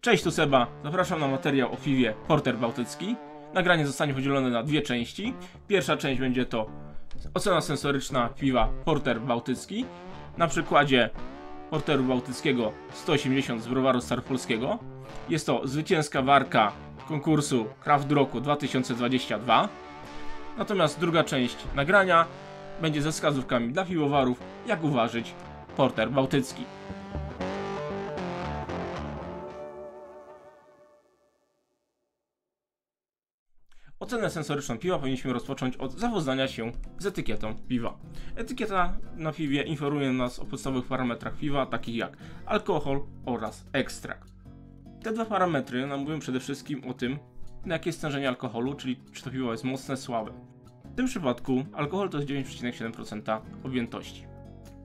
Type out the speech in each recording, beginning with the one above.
Cześć, tu Seba. Zapraszam na materiał o piwie Porter Bałtycki. Nagranie zostanie podzielone na dwie części. Pierwsza część będzie to ocena sensoryczna piwa Porter Bałtycki na przykładzie Porteru Bałtyckiego 180 z browaru staropolskiego. Jest to zwycięska warka konkursu Craft Roku 2022. Natomiast druga część nagrania będzie ze wskazówkami dla piwowarów, jak uważać Porter Bałtycki. Ocenę sensoryczną piwa powinniśmy rozpocząć od zapoznania się z etykietą piwa. Etykieta na piwie informuje nas o podstawowych parametrach piwa, takich jak alkohol oraz ekstrakt. Te dwa parametry nam mówią przede wszystkim o tym, na jakie jest stężenie alkoholu, czyli czy to piwo jest mocne, słabe. W tym przypadku alkohol to jest 9,7% objętości.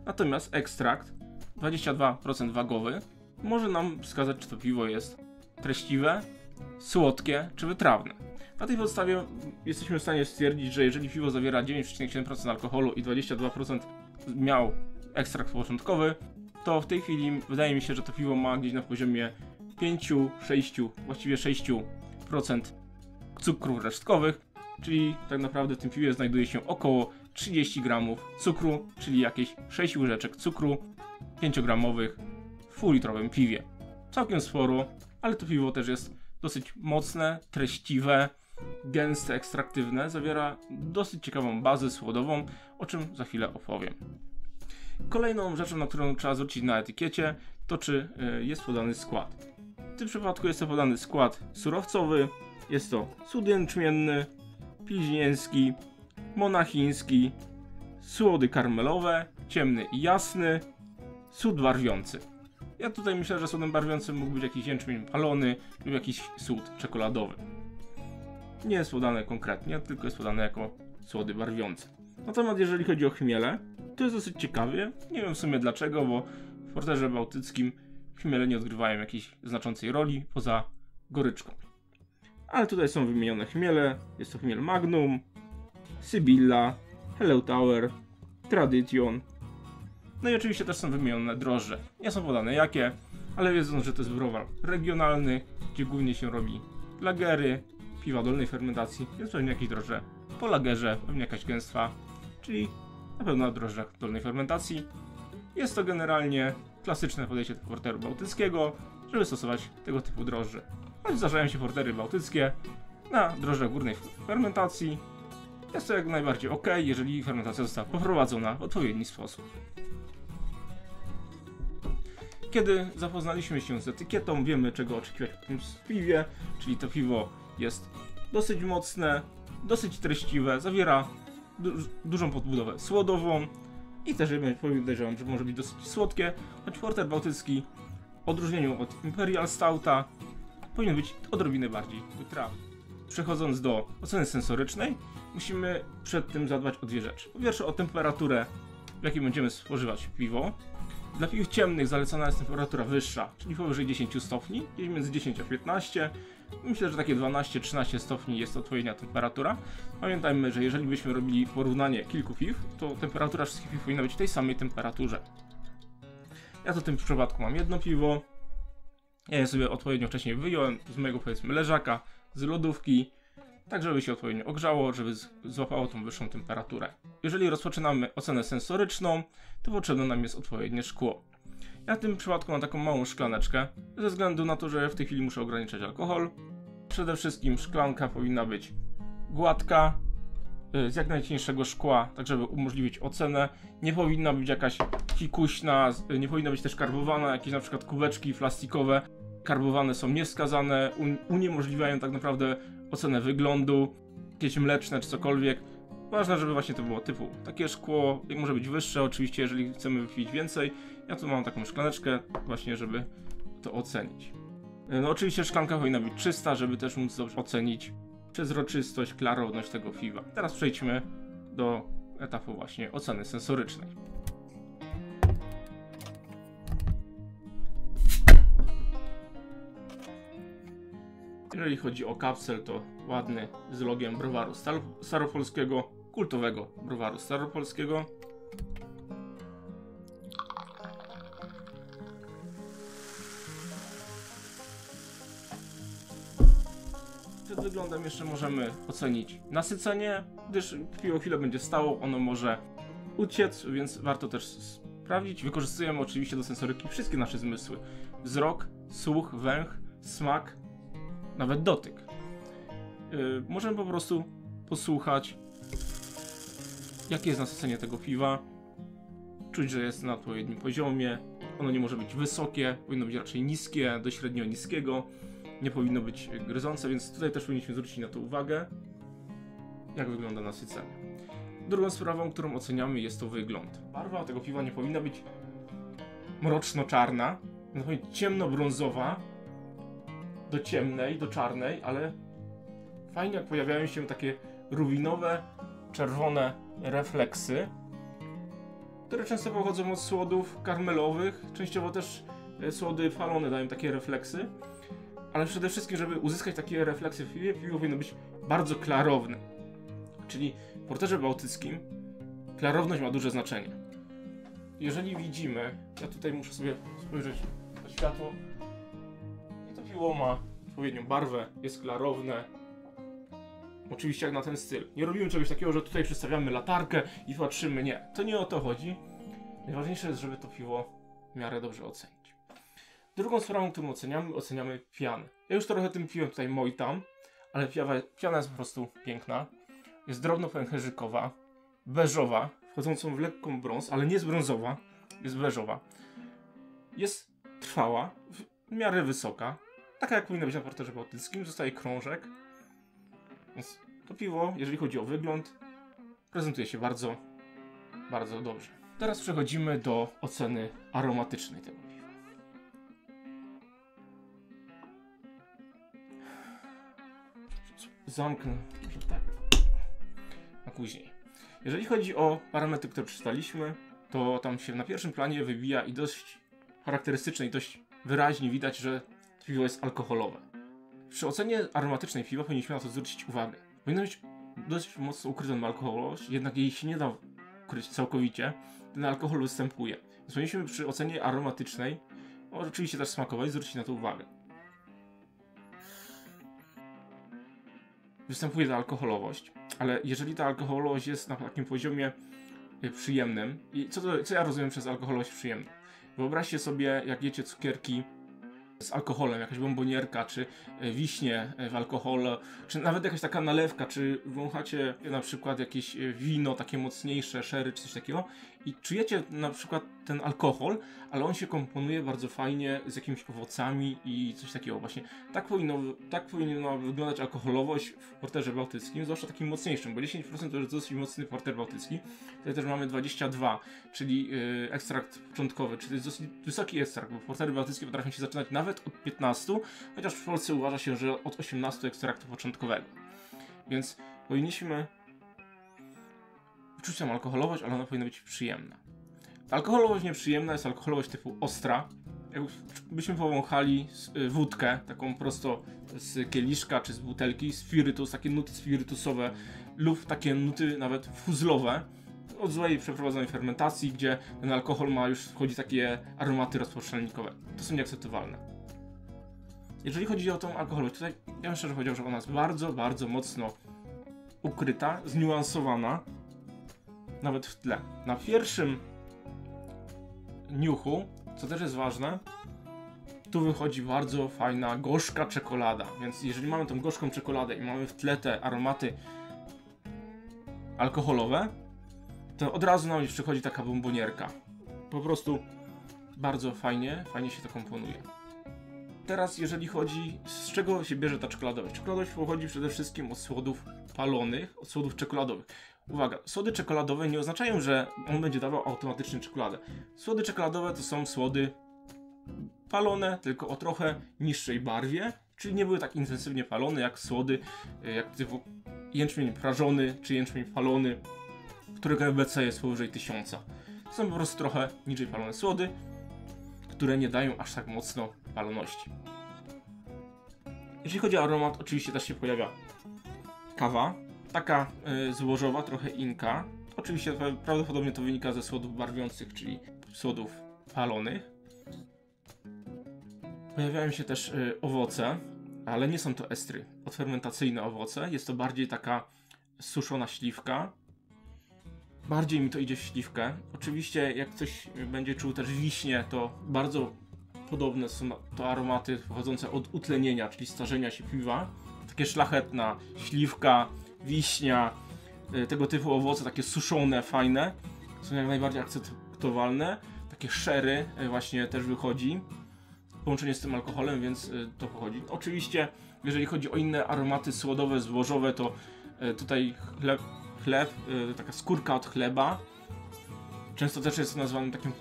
Natomiast ekstrakt, 22% wagowy, może nam wskazać, czy to piwo jest treściwe, słodkie czy wytrawne. Na tej podstawie jesteśmy w stanie stwierdzić, że jeżeli piwo zawiera 9,7% alkoholu i 22% miał ekstrakt początkowy, to w tej chwili wydaje mi się, że to piwo ma gdzieś na poziomie 5, 6, właściwie 6% cukrów resztkowych, czyli tak naprawdę w tym piwie znajduje się około 30 gramów cukru, czyli jakieś 6 łyżeczek cukru 5-gramowych w półlitrowym piwie. Całkiem sporo, ale to piwo też jest dosyć mocne, treściwe, gęste, ekstraktywne, zawiera dosyć ciekawą bazę słodową, o czym za chwilę opowiem. Kolejną rzeczą, na którą trzeba zwrócić na etykiecie, to czy jest podany skład. W tym przypadku jest to podany skład surowcowy, jest to sód jęczmienny, pilźnieński, monachiński, słody karmelowe, ciemny i jasny, sód barwiący. Ja tutaj myślę, że sodem barwiącym mógł być jakiś jęczmień palony lub jakiś sód czekoladowy. Nie jest podane konkretnie, tylko jest podane jako słody barwiące. Natomiast jeżeli chodzi o chmiele, to jest dosyć ciekawie. Nie wiem w sumie dlaczego, bo w Porterze Bałtyckim chmiele nie odgrywają jakiejś znaczącej roli poza goryczką. Ale tutaj są wymienione chmiele. Jest to chmiel Magnum, Sybilla, Hello Tower, Tradition. No i oczywiście też są wymienione drożdże. Nie są podane jakie, ale wiedząc, że to jest browar regionalny, gdzie głównie się robi lagery, piwa dolnej fermentacji, więc pewnie jakieś drożdże po lagerze, pewnie jakaś gęstwa, czyli na pewno na drożdżach dolnej fermentacji. Jest to generalnie klasyczne podejście do Porteru Bałtyckiego, żeby stosować tego typu drożdże. Choć zdarzają się portery bałtyckie na drożdżach górnej fermentacji. Jest to jak najbardziej ok, jeżeli fermentacja została poprowadzona w odpowiedni sposób. Kiedy zapoznaliśmy się z etykietą, wiemy czego oczekiwać po tym piwie, czyli to piwo jest dosyć mocne, dosyć treściwe, zawiera dużą podbudowę słodową i też podejrzewam, że może być dosyć słodkie, choć Porter Bałtycki w odróżnieniu od Imperial Stouta powinien być odrobinę bardziej wytrawny. Przechodząc do oceny sensorycznej, musimy przed tym zadbać o dwie rzeczy. Po pierwsze o temperaturę, w jakiej będziemy spożywać piwo. Dla piw ciemnych zalecana jest temperatura wyższa, czyli powyżej 10 stopni, gdzieś między 10 a 15. Myślę, że takie 12-13 stopni jest odpowiednia temperatura. Pamiętajmy, że jeżeli byśmy robili porównanie kilku piw, to temperatura wszystkich piw powinna być w tej samej temperaturze. Ja to w tym przypadku mam jedno piwo. Ja je sobie odpowiednio wcześniej wyjąłem z mojego, powiedzmy, leżaka, z lodówki, tak żeby się odpowiednio ogrzało, żeby złapało tą wyższą temperaturę. Jeżeli rozpoczynamy ocenę sensoryczną, to potrzebne nam jest odpowiednie szkło. Ja w tym przypadku mam taką małą szklaneczkę, ze względu na to, że w tej chwili muszę ograniczać alkohol. Przede wszystkim szklanka powinna być gładka, z jak najcieńszego szkła, tak żeby umożliwić ocenę. Nie powinna być jakaś fikuśna, nie powinna być też karbowana, jakieś na przykład kubeczki plastikowe. Karbowane są niewskazane, uniemożliwiają tak naprawdę ocenę wyglądu, jakieś mleczne czy cokolwiek. Ważne, żeby właśnie to było typu takie szkło, może być wyższe oczywiście, jeżeli chcemy wypić więcej. Ja tu mam taką szklaneczkę właśnie, żeby to ocenić. No oczywiście szklanka powinna być czysta, żeby też móc dobrze ocenić przezroczystość, klarowność tego piwa. Teraz przejdźmy do etapu właśnie oceny sensorycznej. Jeżeli chodzi o kapsel, to ładny z logiem browaru staropolskiego, kultowego browaru staropolskiego. Przed wyglądem jeszcze możemy ocenić nasycenie, gdyż piwo chwilę będzie stało, ono może uciec, więc warto też sprawdzić. Wykorzystujemy oczywiście do sensoryki wszystkie nasze zmysły. Wzrok, słuch, węch, smak, nawet dotyk. Możemy po prostu posłuchać, jakie jest nasycenie tego piwa. Czuć, że jest na odpowiednim poziomie. Ono nie może być wysokie, powinno być raczej niskie, do średnio niskiego. Nie powinno być gryzące, więc tutaj też powinniśmy zwrócić na to uwagę, jak wygląda nasycenie. Drugą sprawą, którą oceniamy, jest to wygląd. Barwa tego piwa nie powinna być mroczno-czarna, powinna być ciemno-brązowa, do ciemnej, do czarnej, ale fajnie jak pojawiają się takie rubinowe, czerwone refleksy, które często pochodzą od słodów karmelowych, częściowo też słody falone dają takie refleksy, ale przede wszystkim, żeby uzyskać takie refleksy w piwie, piwo powinno być bardzo klarowne. Czyli w porterze bałtyckim klarowność ma duże znaczenie. Jeżeli widzimy, ja tutaj muszę sobie spojrzeć na światło, i to piwo ma odpowiednią barwę, jest klarowne. Oczywiście jak na ten styl. Nie robimy czegoś takiego, że tutaj przedstawiamy latarkę i patrzymy, nie. To nie o to chodzi. Najważniejsze jest, żeby to piwo w miarę dobrze ocenić. Drugą sprawą, którą oceniamy pianę. Ja już trochę tym piwem tutaj mojtam, ale piana jest po prostu piękna. Jest drobno pęcherzykowa, beżowa, wchodzącą w lekką brąz, ale nie jest brązowa, jest beżowa. Jest trwała, w miarę wysoka, taka jak powinna być na porterze bałtyckim, zostaje krążek. Więc to piwo, jeżeli chodzi o wygląd, prezentuje się bardzo, bardzo dobrze. Teraz przechodzimy do oceny aromatycznej tego piwa. Zamknę, może tak, a później. Jeżeli chodzi o parametry, które przeczytaliśmy, to tam się na pierwszym planie wybija i dość charakterystycznie i dość wyraźnie widać, że piwo jest alkoholowe. Przy ocenie aromatycznej piwa powinniśmy na to zwrócić uwagę. Powinna być dość mocno ukrytą alkoholowość, jednak jej się nie da ukryć całkowicie, ten alkohol występuje. Więc powinniśmy przy ocenie aromatycznej, oczywiście też smakowej, zwrócić na to uwagę. Występuje ta alkoholowość, ale jeżeli ta alkoholowość jest na takim poziomie przyjemnym, i co ja rozumiem przez alkoholowość przyjemną? Wyobraźcie sobie, jak jecie cukierki z alkoholem, jakaś bombonierka, czy wiśnie w alkoholu, czy nawet jakaś taka nalewka, czy wąchacie na przykład jakieś wino takie mocniejsze, sherry, czy coś takiego i czujecie na przykład ten alkohol, ale on się komponuje bardzo fajnie z jakimiś owocami i coś takiego właśnie. Tak powinna wyglądać alkoholowość w porterze bałtyckim, zwłaszcza takim mocniejszym, bo 10% to jest dosyć mocny porter bałtycki. Tutaj też mamy 22, czyli ekstrakt początkowy, czyli to jest dosyć wysoki ekstrakt, bo portery bałtyckie potrafią się zaczynać nawet od 15, chociaż w Polsce uważa się, że od 18 ekstraktu początkowego. Więc powinniśmy wyczuć tam alkoholowość, ale ona powinna być przyjemna. Ta alkoholowość nieprzyjemna jest alkoholowość typu ostra. Jakbyśmy powąchali wódkę, taką prosto z kieliszka czy z butelki, spirytus, takie nuty spirytusowe lub takie nuty nawet fuzlowe od złej przeprowadzonej fermentacji, gdzie ten alkohol ma już wchodzi takie aromaty rozpoczynalnikowe. To są nieakceptowalne. Jeżeli chodzi o tą alkoholowość, tutaj ja bym szczerze powiedział, że ona jest bardzo, bardzo mocno ukryta, zniuansowana, nawet w tle. Na pierwszym niuchu, co też jest ważne, tu wychodzi bardzo fajna, gorzka czekolada, więc jeżeli mamy tą gorzką czekoladę i mamy w tle te aromaty alkoholowe, to od razu nam przychodzi taka bombonierka. Po prostu bardzo fajnie się to komponuje. Teraz jeżeli chodzi, z czego się bierze ta czekoladowość? Czekoladowość pochodzi przede wszystkim od słodów palonych, od słodów czekoladowych. Uwaga, słody czekoladowe nie oznaczają, że on będzie dawał automatycznie czekoladę. Słody czekoladowe to są słody palone, tylko o trochę niższej barwie, czyli nie były tak intensywnie palone jak słody, jak typu jęczmień prażony, czy jęczmień palony, którego EBC jest powyżej 1000. To są po prostu trochę niżej palone słody, które nie dają aż tak mocno paloności. Jeśli chodzi o aromat, oczywiście też się pojawia kawa, taka złożowa, trochę inka. Oczywiście prawdopodobnie to wynika ze słodów barwiących, czyli słodów palonych. Pojawiają się też owoce. ale nie są to estry odfermentacyjne owoce, jest to bardziej taka suszona śliwka. Bardziej mi to idzie w śliwkę. Oczywiście jak ktoś będzie czuł też wiśnie, to bardzo podobne są to aromaty pochodzące od utlenienia, czyli starzenia się piwa. Takie szlachetna śliwka, wiśnia, tego typu owoce, takie suszone, fajne, są jak najbardziej akceptowalne. Takie sherry właśnie też wychodzi. Połączenie z tym alkoholem, więc to pochodzi. Oczywiście, jeżeli chodzi o inne aromaty słodowe, zbożowe, to tutaj chleb, taka skórka od chleba. Często też jest nazwany takim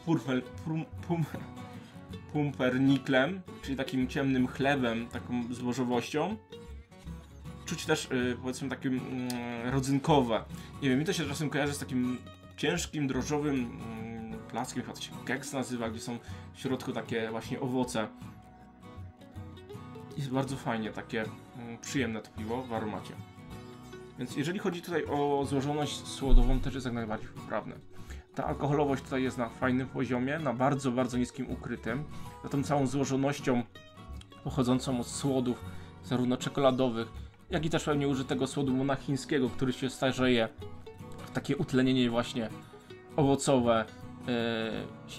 pumperniklem, czyli takim ciemnym chlebem, taką zbożowością. Czuć też, powiedzmy, takim rodzynkowe. Nie wiem, mi to się czasem kojarzy z takim ciężkim, drożdżowym plackiem, chyba to się keks nazywa, gdzie są w środku takie właśnie owoce. Jest bardzo fajnie, takie przyjemne to piwo w aromacie. Więc jeżeli chodzi tutaj o złożoność słodową, też jest jak najbardziej poprawne. Ta alkoholowość tutaj jest na fajnym poziomie, na bardzo, bardzo niskim ukrytym. Za tą całą złożonością pochodzącą od słodów, zarówno czekoladowych, jak i też pewnie użytego słodu monachińskiego, który się starzeje w takie utlenienie właśnie owocowe.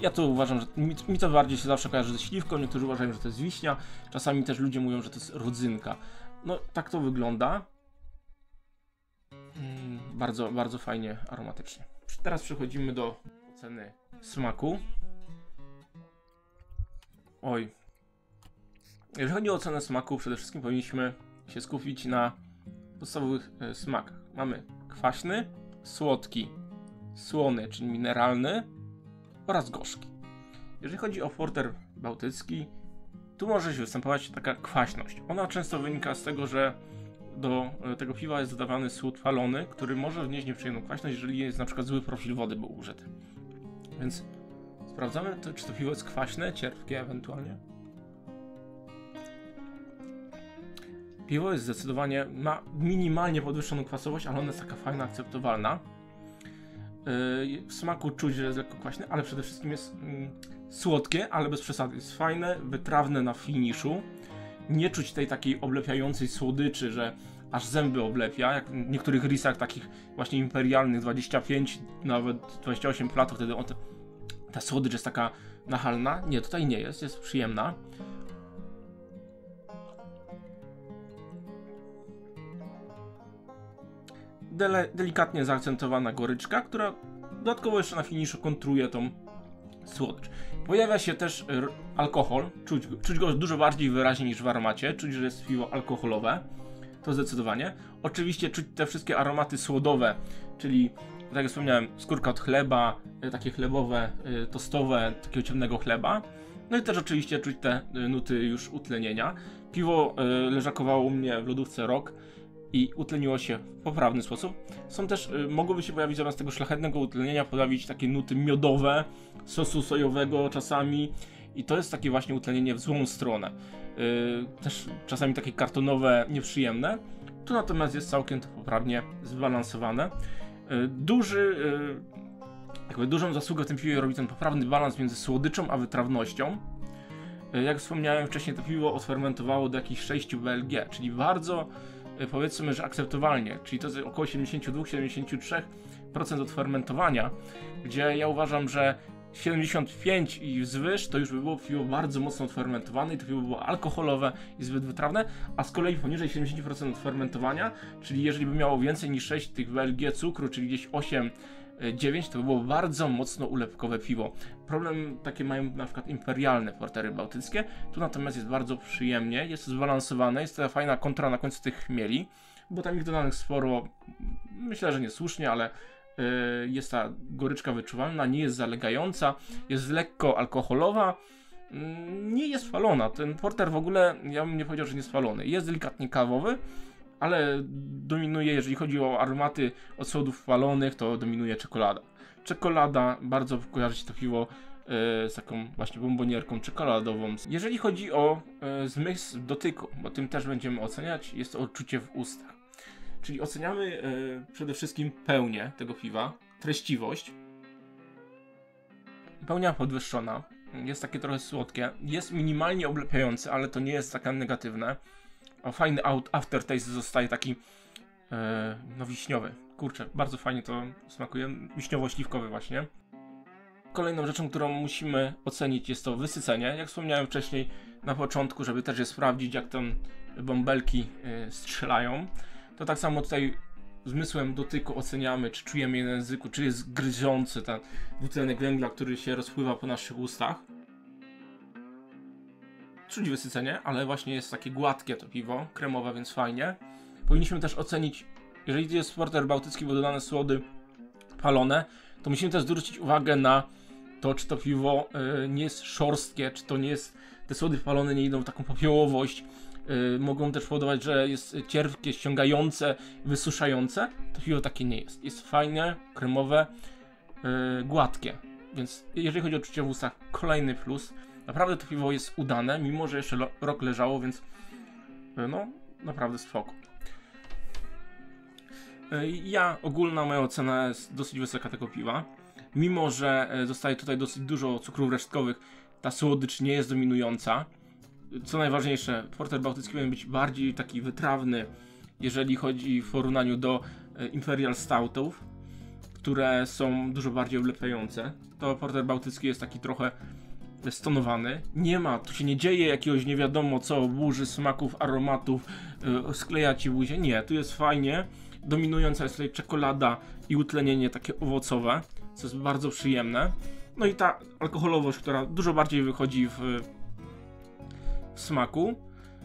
Ja to uważam, że mi to bardziej się zawsze kojarzy ze śliwką, niektórzy uważają, że to jest wiśnia, czasami też ludzie mówią, że to jest rodzynka. No tak to wygląda. Bardzo, bardzo fajnie aromatycznie. Teraz przechodzimy do oceny smaku. Jeżeli chodzi o ocenę smaku, przede wszystkim powinniśmy się skupić na podstawowych smakach. Mamy kwaśny, słodki, słony, czyli mineralny oraz gorzki. Jeżeli chodzi o porter bałtycki, tu może się występować taka kwaśność. Ona często wynika z tego, że do tego piwa jest dodawany słód falony, który może wnieść nieprzyjemną kwaśność, jeżeli jest na przykład zły profil wody był użyty. Więc sprawdzamy, czy to piwo jest kwaśne, cierpkie ewentualnie. Piwo jest zdecydowanie, ma minimalnie podwyższoną kwasowość, ale ona jest taka fajna, akceptowalna. W smaku czuć, że jest lekko kwaśne, ale przede wszystkim jest słodkie, ale bez przesady. Jest fajne, wytrawne na finiszu. Nie czuć tej takiej oblepiającej słodyczy, że aż zęby oblepia, jak w niektórych risach takich właśnie imperialnych, 25, nawet 28 lat, wtedy ta słodycz jest taka nachalna. Nie, tutaj nie jest, jest przyjemna. Delikatnie zaakcentowana goryczka, która dodatkowo jeszcze na finiszu kontruje tą słodycz. Pojawia się też alkohol, czuć go dużo bardziej wyraźnie niż w aromacie, czuć, że jest piwo alkoholowe, to zdecydowanie. Oczywiście czuć te wszystkie aromaty słodowe, czyli tak jak wspomniałem, skórka od chleba, takie chlebowe, tostowe, takiego ciemnego chleba. No i też oczywiście czuć te nuty już utlenienia. Piwo leżakowało u mnie w lodówce rok i utleniło się w poprawny sposób. Są też, mogłyby się pojawić zamiast tego szlachetnego utlenienia, pojawić takie nuty miodowe, sosu sojowego czasami i to jest takie właśnie utlenienie w złą stronę. Też czasami takie kartonowe, nieprzyjemne. Tu natomiast jest całkiem to poprawnie zbalansowane. Dużą zasługę w tym piwie robi ten poprawny balans między słodyczą a wytrawnością. Jak wspomniałem wcześniej, to piwo odfermentowało do jakichś 6 BLG, czyli bardzo, powiedzmy, że akceptowalnie, czyli to jest około 72-73% odfermentowania, gdzie ja uważam, że 75 i wzwyż to już by było piwo bardzo mocno odfermentowane i to piwo było alkoholowe i zbyt wytrawne, a z kolei poniżej 70% odfermentowania, czyli jeżeli by miało więcej niż 6 tych BLG cukru, czyli gdzieś 8-9, to by było bardzo mocno ulepkowe piwo. Problem takie mają na przykład imperialne portery bałtyckie, tu natomiast jest bardzo przyjemnie, jest to zbalansowane, jest to fajna kontra na końcu tych chmieli, bo tam ich dodanych sporo, myślę, że niesłusznie, ale jest ta goryczka wyczuwalna, nie jest zalegająca, jest lekko alkoholowa, nie jest falona. Ten porter w ogóle, ja bym nie powiedział, że nie jest falony. Jest delikatnie kawowy, ale dominuje, jeżeli chodzi o aromaty od słodów falonych, to dominuje czekolada. Czekolada, bardzo kojarzy się to piwo z taką właśnie bombonierką czekoladową. Jeżeli chodzi o zmysł dotyku, bo tym też będziemy oceniać, jest to odczucie w ustach. Czyli oceniamy przede wszystkim pełnię tego piwa, treściwość. Pełnia podwyższona, jest takie trochę słodkie, jest minimalnie oblepiające, ale to nie jest takie negatywne. A fajny aftertaste zostaje taki no wiśniowy. Kurczę, bardzo fajnie to smakuje. Wiśniowo-śliwkowy właśnie. Kolejną rzeczą, którą musimy ocenić, jest to wysycenie. Jak wspomniałem wcześniej na początku, żeby też je sprawdzić, jak tam bąbelki strzelają, to tak samo tutaj zmysłem dotyku oceniamy, czy czujemy je na języku, czy jest gryzący ten dwutlenek węgla, który się rozpływa po naszych ustach. Czuć wysycenie, ale właśnie jest takie gładkie to piwo, kremowe, więc fajnie. Powinniśmy też ocenić, jeżeli jest porter bałtycki, bo dodane słody palone, to musimy też zwrócić uwagę na to, czy to piwo nie jest szorstkie, czy to nie jest, te słody palone nie idą w taką popiołowość, mogą też powodować, że jest cierpkie, ściągające, wysuszające. To piwo takie nie jest. Jest fajne, kremowe, gładkie. Więc jeżeli chodzi o czucie w ustach, kolejny plus. Naprawdę to piwo jest udane, mimo że jeszcze rok leżało, więc no, naprawdę spoko. Ogólna moja ocena jest dosyć wysoka tego piwa. Mimo że zostaje tutaj dosyć dużo cukrów resztkowych, ta słodycz nie jest dominująca. Co najważniejsze, porter bałtycki powinien być bardziej taki wytrawny, jeżeli chodzi w porównaniu do Imperial Stoutów, które są dużo bardziej oblepiające. To porter bałtycki jest taki trochę stonowany. Tu się nie dzieje jakiegoś nie wiadomo co, burzy smaków, aromatów, skleja ci buzię. Nie, tu jest fajnie. Dominująca jest tutaj czekolada i utlenienie takie owocowe, co jest bardzo przyjemne. No i ta alkoholowość, która dużo bardziej wychodzi w smaku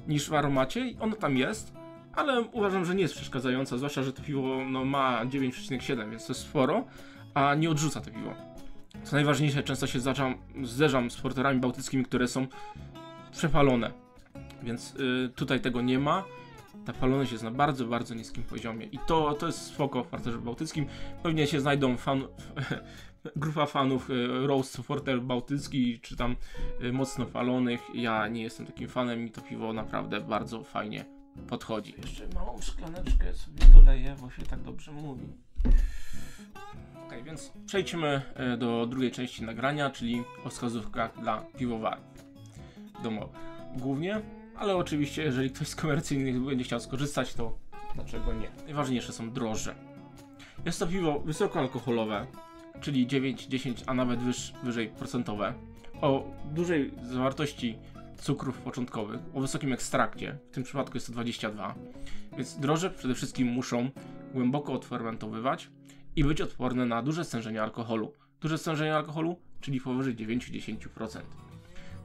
niż w aromacie, ona tam jest, ale uważam, że nie jest przeszkadzająca, zwłaszcza, że to piwo no, ma 9,7, więc to jest sporo, a nie odrzuca to piwo. Co najważniejsze, często się zderzam z porterami bałtyckimi, które są przepalone, więc tutaj tego nie ma. Ta paloność jest na bardzo, bardzo niskim poziomie i to jest spoko w porterze bałtyckim. Pewnie się znajdą grupa fanów roast porter bałtycki, czy tam mocno palonych. Ja nie jestem takim fanem i to piwo naprawdę bardzo fajnie podchodzi. Jeszcze małą szklaneczkę sobie doleję, bo się tak dobrze mówi. Ok, więc przejdźmy do drugiej części nagrania, czyli o wskazówkach dla piwowarów domowych. Głównie, ale oczywiście jeżeli ktoś z komercyjnych będzie chciał skorzystać, to dlaczego nie? Najważniejsze są drożdże. Jest to piwo wysokoalkoholowe, czyli 9, 10, a nawet wyżej procentowe, o dużej zawartości cukrów początkowych, o wysokim ekstrakcie, w tym przypadku jest to 22, więc drożdże przede wszystkim muszą głęboko odfermentowywać i być odporne na duże stężenie alkoholu. Duże stężenie alkoholu, czyli powyżej 9-10%.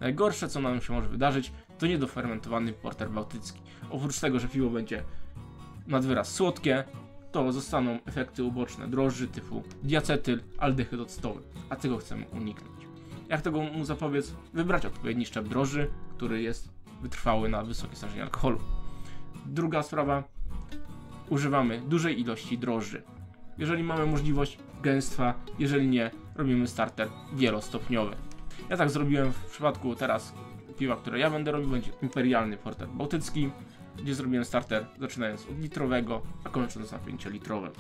Najgorsze, co nam się może wydarzyć, to niedofermentowany porter bałtycki. Oprócz tego, że piwo będzie nad wyraz słodkie, to zostaną efekty uboczne drożdży typu diacetyl, aldehyd octowy, a tego chcemy uniknąć. Jak tego mu zapobiec? Wybrać odpowiedni szczep drożdży, który jest wytrwały na wysokie stężenie alkoholu. Druga sprawa, używamy dużej ilości drożdży. Jeżeli mamy możliwość, gęstwa, jeżeli nie, robimy starter wielostopniowy. Ja tak zrobiłem w przypadku teraz piwa, które ja będę robił, będzie imperialny porter bałtycki, gdzie zrobiłem starter zaczynając od litrowego, a kończąc na 5-litrowym.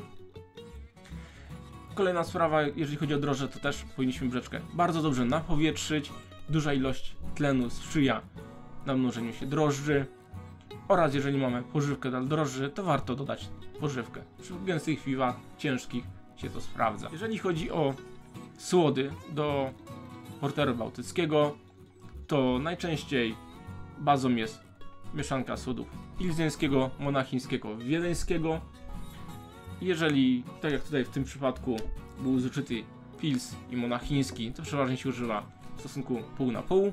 Kolejna sprawa, jeżeli chodzi o drożdże, to też powinniśmy brzeczkę bardzo dobrze napowietrzyć. Duża ilość tlenu sprzyja namnożeniu się drożdży. Oraz jeżeli mamy pożywkę dla drożdży, to warto dodać pożywkę. Przy gęstych piwach, ciężkich się to sprawdza. Jeżeli chodzi o słody do porteru bałtyckiego, to najczęściej bazą jest mieszanka słodów pilzneńskiego, monachińskiego, wiedeńskiego. Jeżeli, tak jak tutaj w tym przypadku, był zużyty pils i monachiński, to przeważnie się używa w stosunku pół na pół.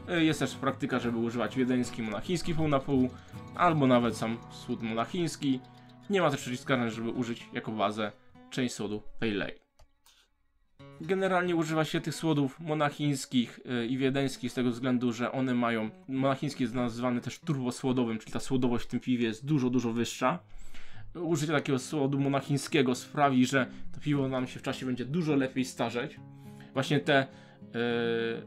Jest też praktyka, żeby używać wiedeński, monachiński pół na pół, albo nawet sam słód monachiński. Nie ma też przeciwwskazań, żeby użyć jako bazę część słodu pale ale. Generalnie używa się tych słodów monachińskich i wiedeńskich z tego względu, że one mają, monachiński jest nazywany też turbosłodowym, czyli ta słodowość w tym piwie jest dużo, dużo wyższa. Użycie takiego słodu monachińskiego sprawi, że to piwo nam się w czasie będzie dużo lepiej starzeć. Właśnie te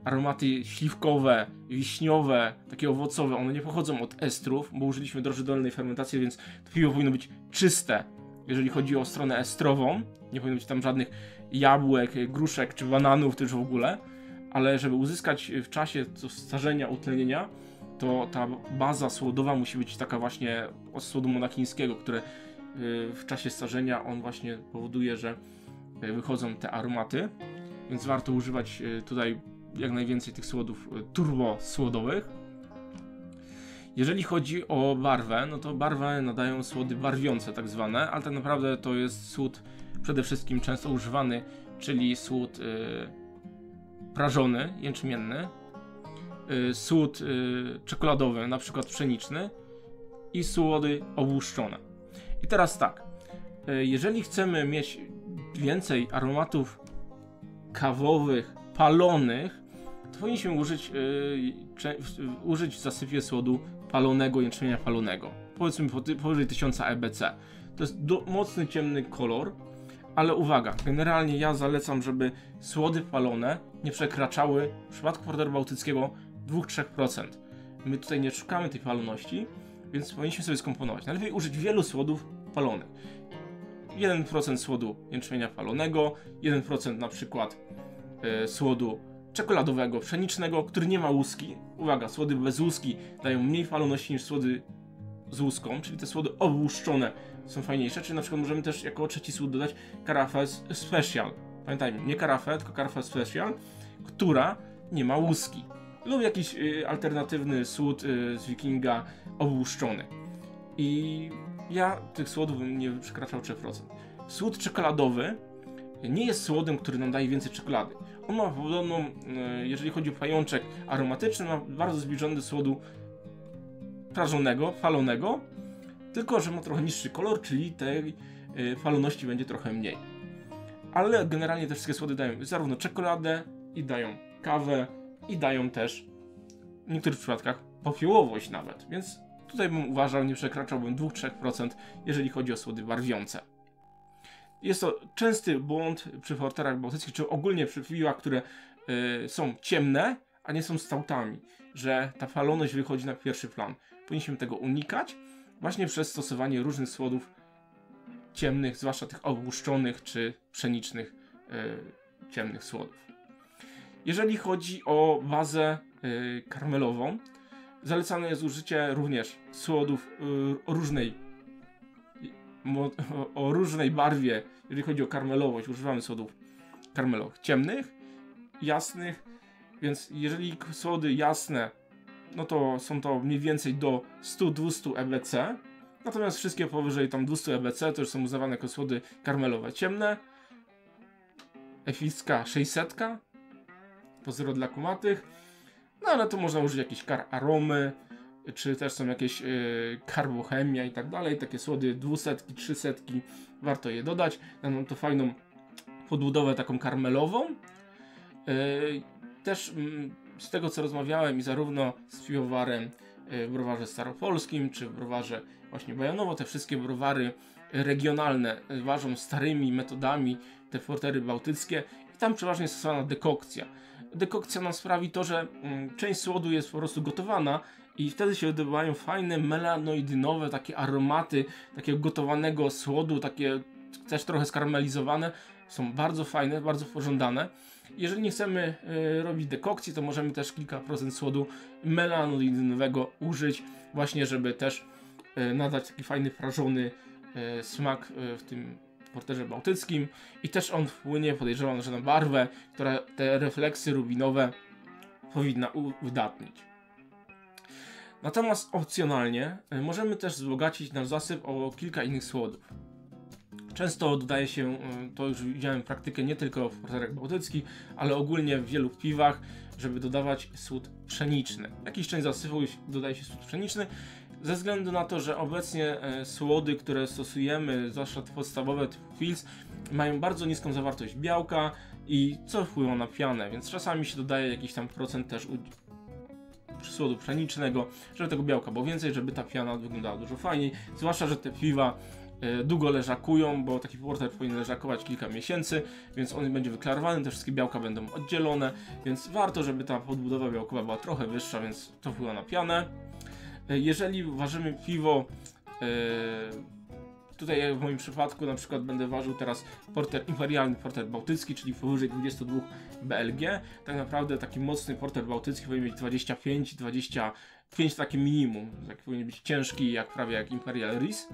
aromaty śliwkowe, wiśniowe, takie owocowe, one nie pochodzą od estrów, bo użyliśmy drożdży dolnej fermentacji, więc to piwo powinno być czyste, jeżeli chodzi o stronę estrową. Nie powinno być tam żadnych jabłek, gruszek czy bananów też w ogóle, ale żeby uzyskać w czasie starzenia, utlenienia, to ta baza słodowa musi być taka właśnie od słodu monachińskiego, które w czasie starzenia on właśnie powoduje, że wychodzą te aromaty, więc warto używać tutaj jak najwięcej tych słodów turbo słodowych. Jeżeli chodzi o barwę, no to barwę nadają słody barwiące tak zwane, ale tak naprawdę to jest słód przede wszystkim często używany, czyli słód prażony, jęczmienny, słód czekoladowy, na przykład pszeniczny i słody obłuszczone. I teraz tak, jeżeli chcemy mieć więcej aromatów kawowych, palonych, to powinniśmy użyć w zasypie słodu palonego, jęczmienia palonego. Powiedzmy powyżej 1000 EBC. To jest mocny, ciemny kolor, ale uwaga, generalnie ja zalecam, żeby słody palone nie przekraczały w przypadku porteru bałtyckiego 2-3%. My tutaj nie szukamy tej paloności, więc powinniśmy sobie skomponować. Najlepiej użyć wielu słodów palonych. 1% słodu jęczmienia palonego, 1% na przykład słodu czekoladowego, pszenicznego, który nie ma łuski. Uwaga, słody bez łuski dają mniej paloności niż słody z łuską, czyli te słody obłuszczone są fajniejsze, czyli na przykład możemy też jako trzeci słód dodać Carafe Special. Pamiętajmy, nie Carafe, tylko Carafe Special, która nie ma łuski. Lub jakiś alternatywny słód z Wikinga obłuszczony. I ja tych słodów bym nie przekraczał 3%. Słód czekoladowy nie jest słodem, który nam daje więcej czekolady. On ma podobną, jeżeli chodzi o pajączek aromatyczny, ma bardzo zbliżony do słodu prażonego, falonego, tylko że ma trochę niższy kolor, czyli tej faloności będzie trochę mniej. Ale generalnie te wszystkie słody dają zarówno czekoladę, i dają kawę, i dają też w niektórych przypadkach popiołowość nawet, więc tutaj bym uważał, nie przekraczałbym 2-3%, jeżeli chodzi o słody barwiące. Jest to częsty błąd przy porterach bałtyckich, czy ogólnie przy piwach, które są ciemne, a nie są stoutami, że ta faloność wychodzi na pierwszy plan. Powinniśmy tego unikać właśnie przez stosowanie różnych słodów ciemnych, zwłaszcza tych obłuszczonych czy pszenicznych ciemnych słodów. Jeżeli chodzi o bazę karmelową, zalecane jest użycie również słodów o różnej barwie. Jeżeli chodzi o karmelowość, używamy słodów karmelowych ciemnych, jasnych, więc jeżeli słody jasne, no to są to mniej więcej do 100-200 EBC, natomiast wszystkie powyżej tam 200 EBC to już są uznawane jako słody karmelowe ciemne. Efiska 600 po 0 dla kumatych, no ale tu można użyć jakieś aromy, czy też są jakieś karbochemia i tak dalej, takie słody 200, 300, warto je dodać, daną to fajną podbudowę taką karmelową. Też z tego co rozmawiałem i zarówno z piwowarem w browarze staropolskim, czy w browarze właśnie Bojanowo, te wszystkie browary regionalne ważą starymi metodami te portery bałtyckie i tam przeważnie jest stosowana dekokcja. Dekokcja nam sprawi to, że część słodu jest po prostu gotowana i wtedy się odbywają fajne melanoidynowe takie aromaty takiego gotowanego słodu, takie też trochę skarmelizowane. Są bardzo fajne, bardzo pożądane. Jeżeli nie chcemy robić dekokcji, to możemy też kilka procent słodu melanoidynowego użyć, właśnie żeby też nadać taki fajny, prażony smak w tym porterze bałtyckim i też on wpłynie, podejrzewam, że na barwę, która te refleksy rubinowe powinna uwydatnić. Natomiast opcjonalnie możemy też wzbogacić nasz zasyp o kilka innych słodów. Często dodaje się, to już widziałem praktykę nie tylko w porterach bałtyckich, ale ogólnie w wielu piwach, żeby dodawać słód pszeniczny. Jakiś część zasypu dodaje się słód pszeniczny, ze względu na to, że obecnie słody, które stosujemy, zwłaszcza te podstawowe typu Pils, mają bardzo niską zawartość białka i co wpływa na pianę, więc czasami się dodaje jakiś tam procent też słodu pszenicznego, żeby tego białka było więcej, żeby ta piana wyglądała dużo fajniej, zwłaszcza, że te piwa długo leżakują, bo taki porter powinien leżakować kilka miesięcy, więc on będzie wyklarowany, te wszystkie białka będą oddzielone, więc warto, żeby ta podbudowa białkowa była trochę wyższa, więc to wpływa na pianę. Jeżeli ważymy piwo, tutaj jak w moim przypadku na przykład będę ważył teraz imperialny porter bałtycki, czyli powyżej 22 BLG, tak naprawdę taki mocny porter bałtycki powinien mieć 25-27 5 takie minimum, jak powinien być ciężki, jak prawie jak Imperial Ris.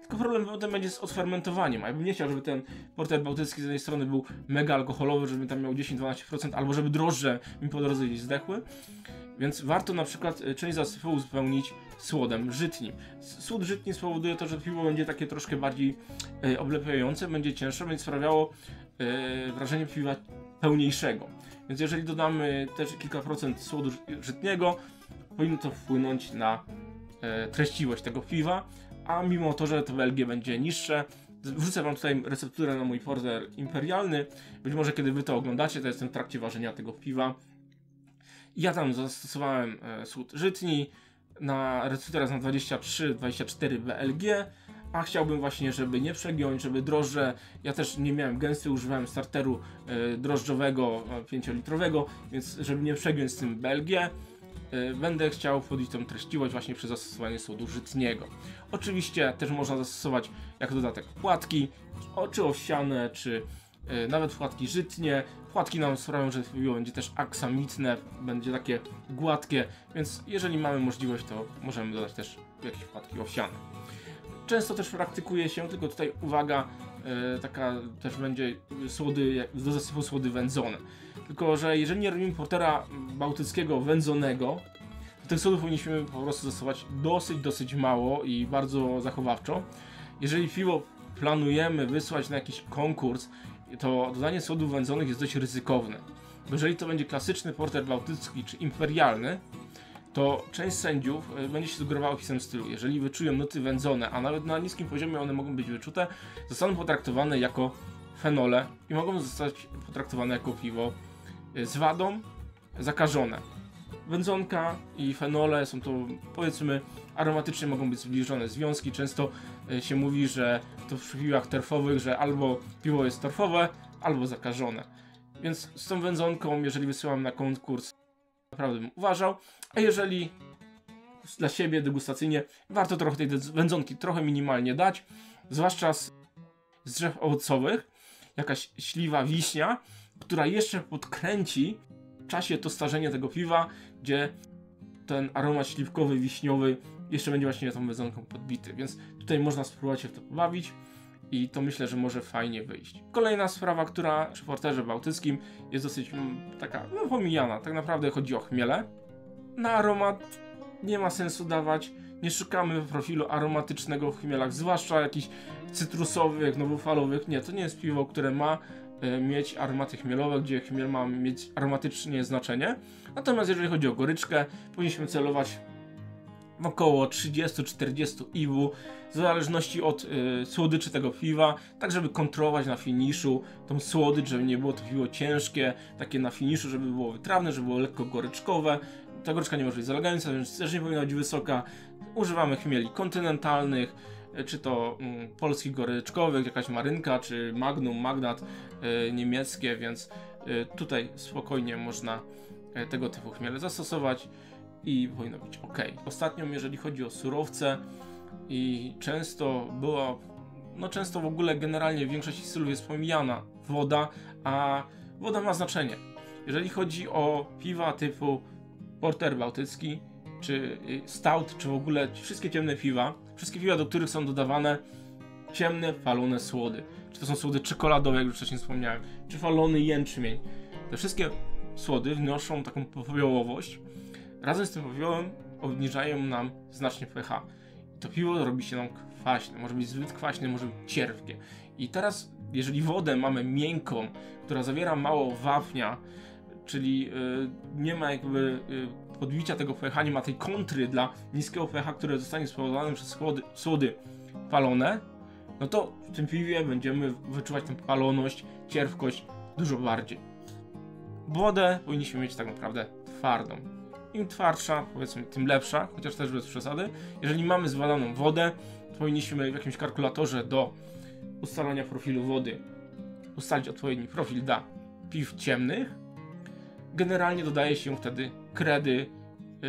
Tylko problem potem będzie z odfermentowaniem, a ja bym nie chciał, żeby ten porter bałtycki z jednej strony był mega alkoholowy, żeby tam miał 10-12%, albo żeby drożdże mi po drodze gdzieś zdechły. Więc warto na przykład część zasypu uzupełnić słodem żytnim. Słód żytni spowoduje to, że piwo będzie takie troszkę bardziej oblepiające, będzie cięższe, będzie sprawiało wrażenie piwa pełniejszego. Więc jeżeli dodamy też kilka procent słodu żytniego, powinno to wpłynąć na treściwość tego piwa, a mimo to, że to BLG będzie niższe, wrzucę wam tutaj recepturę na mój porter imperialny, być może kiedy wy to oglądacie, to jestem w trakcie ważenia tego piwa. Ja tam zastosowałem słód żytni, na recepturę na 23-24 BLG, a chciałbym właśnie, żeby nie przegiąć, żeby drożdże, ja też nie miałem gęsty, używałem starteru drożdżowego 5-litrowego, więc żeby nie przegiąć z tym BLG, będę chciał podbić tą treściwość właśnie przez zastosowanie słodu żytniego. Oczywiście też można zastosować jako dodatek płatki, czy owsiane, czy nawet płatki żytnie. Płatki nam sprawią, że piwo będzie też aksamitne, będzie takie gładkie, więc jeżeli mamy możliwość, to możemy dodać też jakieś płatki owsiane. Często też praktykuje się, tylko tutaj uwaga, taka też będzie do zasypu słody wędzone. Tylko że jeżeli nie robimy portera bałtyckiego wędzonego, to tych słodów powinniśmy po prostu zastosować dosyć mało i bardzo zachowawczo. Jeżeli piwo planujemy wysłać na jakiś konkurs, to dodanie słodów wędzonych jest dość ryzykowne. Bo jeżeli to będzie klasyczny porter bałtycki czy imperialny, to część sędziów będzie się sugerowała opisem stylu. Jeżeli wyczują nuty wędzone, a nawet na niskim poziomie one mogą być wyczute, zostaną potraktowane jako fenole i mogą zostać potraktowane jako piwo z wadą zakażone. Wędzonka i fenole są to, powiedzmy, aromatycznie mogą być zbliżone związki. Często się mówi, że to w piwach torfowych, że albo piwo jest torfowe, albo zakażone. Więc z tą wędzonką, jeżeli wysyłam na konkurs, naprawdę bym uważał. A jeżeli dla siebie degustacyjnie, warto trochę tej wędzonki trochę minimalnie dać, zwłaszcza z drzew owocowych, jakaś śliwa, wiśnia, która jeszcze podkręci w czasie to starzenie tego piwa, gdzie ten aromat śliwkowy, wiśniowy jeszcze będzie właśnie tą wędzonką podbity, więc tutaj można spróbować się w to pobawić i to myślę, że może fajnie wyjść. Kolejna sprawa, która przy porterze bałtyckim jest dosyć taka pomijana, tak naprawdę chodzi o chmiele. Na aromat nie ma sensu dawać, nie szukamy profilu aromatycznego w chmielach, zwłaszcza jakichś cytrusowych, nowofalowych, nie, to nie jest piwo, które ma mieć aromaty chmielowe, gdzie chmiel ma mieć aromatycznie znaczenie. Natomiast jeżeli chodzi o goryczkę, powinniśmy celować w około 30-40 IBU, w zależności od słodyczy tego piwa, tak żeby kontrolować na finiszu tą słodycz, żeby nie było to piwo ciężkie, takie na finiszu, żeby było wytrawne, żeby było lekko goryczkowe. Ta goryczka nie może być zalegająca, więc też nie powinna być wysoka. Używamy chmieli kontynentalnych, czy to polskich goryczkowych, jakaś marynka, czy magnum, magnat niemieckie, więc tutaj spokojnie można tego typu chmiele zastosować i powinno być ok. Ostatnio, jeżeli chodzi o surowce, i często w ogóle generalnie w większości stylów jest pomijana woda, a woda ma znaczenie. Jeżeli chodzi o piwa typu porter bałtycki, czy stout, czy w ogóle wszystkie ciemne piwa, wszystkie piwa, do których są dodawane ciemne, falone słody, czy to są słody czekoladowe, jak już wcześniej wspomniałem, czy falony jęczmień, te wszystkie słody wnoszą taką popiołowość. Razem z tym popiołem obniżają nam znacznie pH. To piwo robi się nam kwaśne, może być zbyt kwaśne, może być cierpkie. I teraz, jeżeli wodę mamy miękką, która zawiera mało wapnia, czyli nie ma jakby podbicia tego pH, nie ma tej kontry dla niskiego pH, które zostanie spowodowane przez słody palone, no to w tym piwie będziemy wyczuwać tę paloność, cierpkość dużo bardziej. Wodę powinniśmy mieć tak naprawdę twardą. Im twardsza, powiedzmy, tym lepsza, chociaż też bez przesady. Jeżeli mamy zbadaną wodę, to powinniśmy w jakimś kalkulatorze do ustalania profilu wody ustalić odpowiedni profil dla piw ciemnych. Generalnie dodaje się wtedy kredy,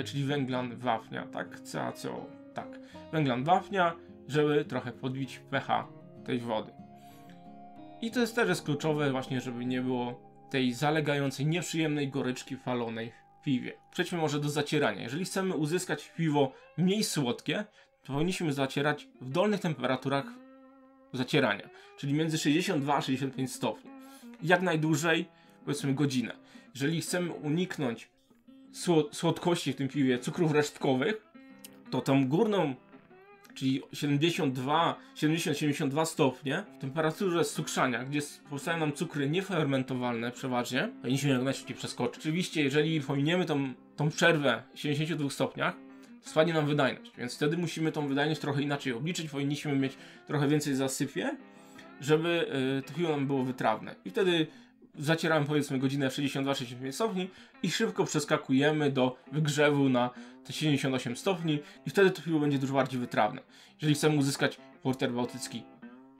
czyli węglan wapnia, tak? CaCO, tak. Węglan wapnia, żeby trochę podbić pH tej wody. I to jest też kluczowe właśnie, żeby nie było tej zalegającej, nieprzyjemnej goryczki falonej piwie. Przejdźmy może do zacierania. Jeżeli chcemy uzyskać piwo mniej słodkie, to powinniśmy zacierać w dolnych temperaturach zacierania, czyli między 62 a 65 stopni. Jak najdłużej, powiedzmy godzinę. Jeżeli chcemy uniknąć słodkości w tym piwie, cukrów resztkowych, to tą górną, czyli 70-72 stopnie, w temperaturze cukrzania, gdzie powstają nam cukry niefermentowalne przeważnie, powinniśmy jak najszybciej przeskoczyć. Oczywiście, jeżeli pominiemy tą przerwę w 72 stopniach, to spadnie nam wydajność, więc wtedy musimy tą wydajność trochę inaczej obliczyć, powinniśmy mieć trochę więcej zasypie, żeby to piwo nam było wytrawne. I wtedy zacieramy powiedzmy godzinę w 62-65 stopni i szybko przeskakujemy do wygrzewu na te 78 stopni i wtedy to piwo będzie dużo bardziej wytrawne. Jeżeli chcemy uzyskać porter bałtycki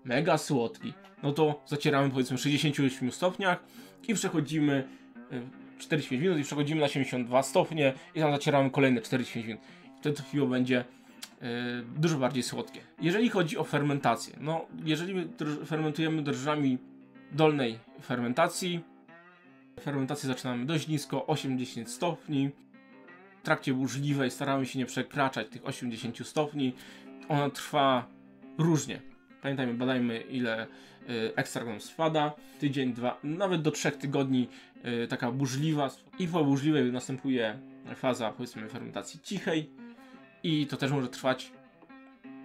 mega słodki, no to zacieramy powiedzmy w 68 stopniach i przechodzimy 45 minut i przechodzimy na 72 stopnie i tam zacieramy kolejne 45 minut. Wtedy to piwo będzie dużo bardziej słodkie. Jeżeli chodzi o fermentację, no jeżeli fermentujemy drożdżami dolnej fermentacji zaczynamy dość nisko, 80 stopni. W trakcie burzliwej staramy się nie przekraczać tych 80 stopni. Ona trwa różnie. Pamiętajmy, badajmy ile ekstrakt nam spada. Tydzień, dwa, nawet do 3 tygodni taka burzliwa. I po burzliwej następuje faza powiedzmy fermentacji cichej. I to też może trwać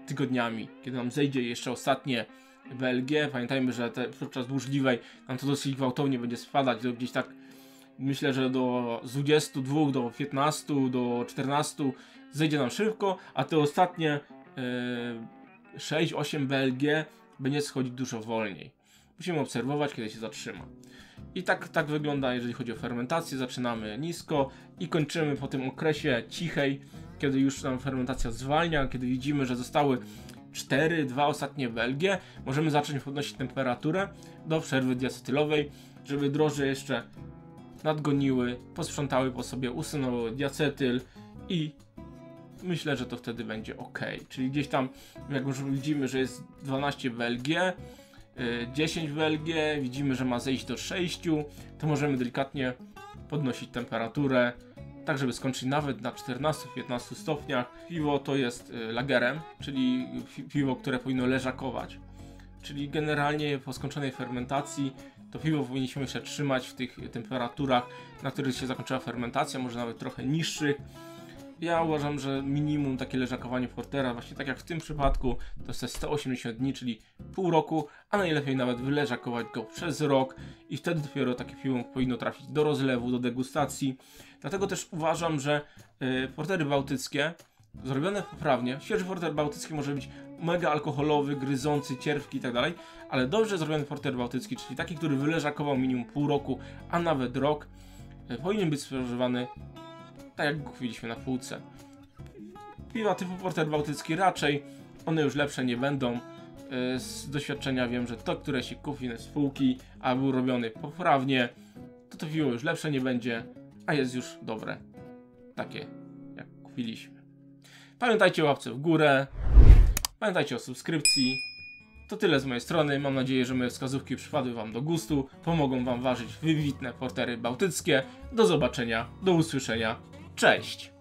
tygodniami, kiedy nam zejdzie jeszcze ostatnie BLG. Pamiętajmy, że podczas burzliwej nam to dosyć gwałtownie będzie spadać do gdzieś tak, myślę, że z 22 do 15 do 14 zejdzie nam szybko, a te ostatnie 6-8 BLG będzie schodzić dużo wolniej. Musimy obserwować, kiedy się zatrzyma. I tak wygląda, jeżeli chodzi o fermentację. Zaczynamy nisko i kończymy po tym okresie cichej, kiedy już nam fermentacja zwalnia, kiedy widzimy, że zostały 2 ostatnie BLG, możemy zacząć podnosić temperaturę do przerwy diacetylowej, żeby drożdże jeszcze nadgoniły, posprzątały po sobie, usunęły diacetyl i myślę, że to wtedy będzie ok. Czyli gdzieś tam, jak już widzimy, że jest 12 BLG, 10 BLG, widzimy, że ma zejść do 6, to możemy delikatnie podnosić temperaturę, tak żeby skończyć nawet na 14-15 stopniach. Piwo to jest lagerem, czyli piwo, które powinno leżakować. Czyli generalnie po skończonej fermentacji to piwo powinniśmy jeszcze trzymać w tych temperaturach, na których się zakończyła fermentacja, może nawet trochę niższych. Ja uważam, że minimum takie leżakowanie portera, właśnie tak jak w tym przypadku, to jest 180 dni, czyli pół roku, a najlepiej nawet wyleżakować go przez rok i wtedy dopiero takie piwo powinno trafić do rozlewu, do degustacji. Dlatego też uważam, że portery bałtyckie zrobione poprawnie, świeży porter bałtycki może być mega alkoholowy, gryzący, cierpki i tak dalej, ale dobrze zrobiony porter bałtycki, czyli taki, który wyleżakował minimum pół roku, a nawet rok, powinien być spożywany tak jak go kupiliśmy na półce. Piwa typu porter bałtycki raczej, one już lepsze nie będą. Z doświadczenia wiem, że to, które się kupi z półki, a był robiony poprawnie, to piwo już lepsze nie będzie, a jest już dobre. Takie jak kupiliśmy. Pamiętajcie o łapce w górę. Pamiętajcie o subskrypcji. To tyle z mojej strony. Mam nadzieję, że moje wskazówki przypadły wam do gustu. Pomogą wam ważyć wybitne portery bałtyckie. Do zobaczenia, do usłyszenia. Cześć!